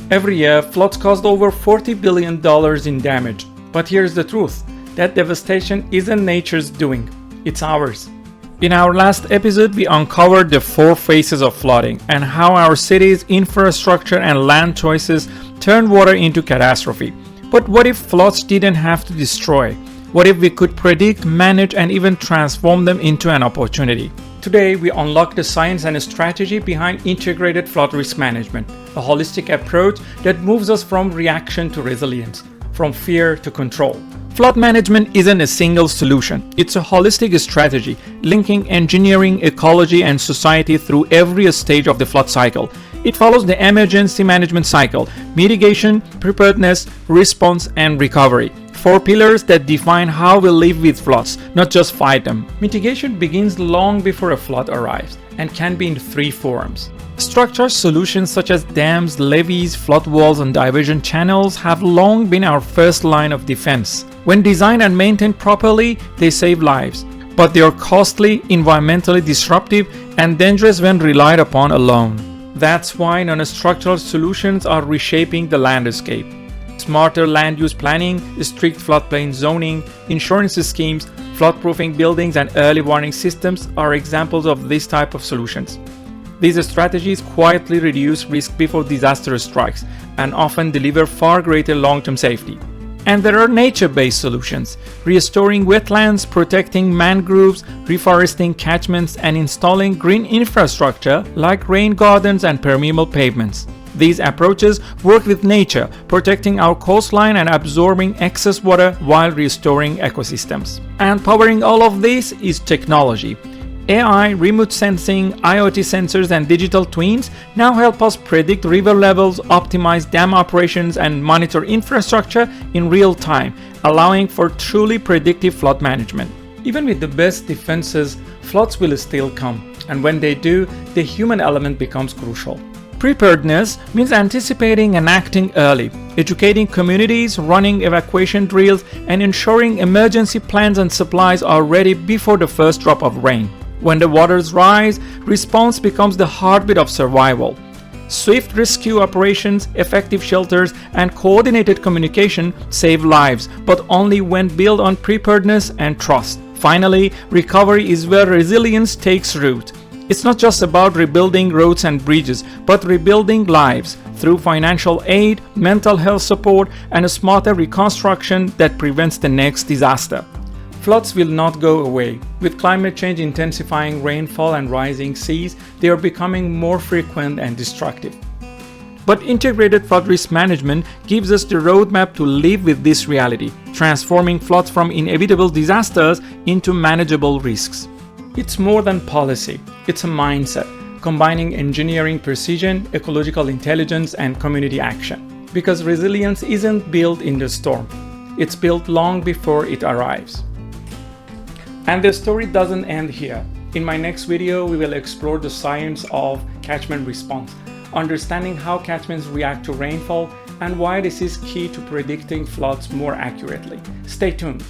Every year, floods caused over $40 billion in damage. But here's the truth. That devastation isn't nature's doing. It's ours. In our last episode, we uncovered the 4 phases of flooding and how our cities' infrastructure and land choices turn water into catastrophe. But what if floods didn't have to destroy? What if we could predict, manage, and even transform them into an opportunity? Today, we unlock the science and strategy behind integrated flood risk management, a holistic approach that moves us from reaction to resilience, from fear to control. Flood management isn't a single solution. It's a holistic strategy, linking engineering, ecology, and society through every stage of the flood cycle. It follows the emergency management cycle: mitigation, preparedness, response, and recovery. 4 pillars that define how we live with floods, not just fight them. Mitigation begins long before a flood arrives and can be in 3 forms. Structured solutions such as dams, levees, flood walls, and diversion channels have long been our first line of defense. When designed and maintained properly, they save lives, but they are costly, environmentally disruptive, and dangerous when relied upon alone. That's why non-structural solutions are reshaping the landscape. Smarter land use planning, strict floodplain zoning, insurance schemes, floodproofing buildings, and early warning systems are examples of this type of solutions. These strategies quietly reduce risk before disaster strikes and often deliver far greater long-term safety. And there are nature-based solutions, restoring wetlands, protecting mangroves, reforesting catchments, and installing green infrastructure like rain gardens and permeable pavements. These approaches work with nature, protecting our coastline and absorbing excess water while restoring ecosystems. And powering all of this is technology. AI, remote sensing, IoT sensors, and digital twins now help us predict river levels, optimize dam operations, and monitor infrastructure in real time, allowing for truly predictive flood management. Even with the best defenses, floods will still come, and when they do, the human element becomes crucial. Preparedness means anticipating and acting early, educating communities, running evacuation drills, and ensuring emergency plans and supplies are ready before the first drop of rain. When the waters rise, response becomes the heartbeat of survival. Swift rescue operations, effective shelters, and coordinated communication save lives, but only when built on preparedness and trust. Finally, recovery is where resilience takes root. It's not just about rebuilding roads and bridges, but rebuilding lives through financial aid, mental health support, and a smarter reconstruction that prevents the next disaster. Floods will not go away. With climate change intensifying rainfall and rising seas, they are becoming more frequent and destructive. But integrated flood risk management gives us the roadmap to live with this reality, transforming floods from inevitable disasters into manageable risks. It's more than policy, it's a mindset, combining engineering precision, ecological intelligence, and community action. Because resilience isn't built in the storm, it's built long before it arrives. And the story doesn't end here. In my next video, we will explore the science of catchment response, understanding how catchments react to rainfall and why this is key to predicting floods more accurately. Stay tuned.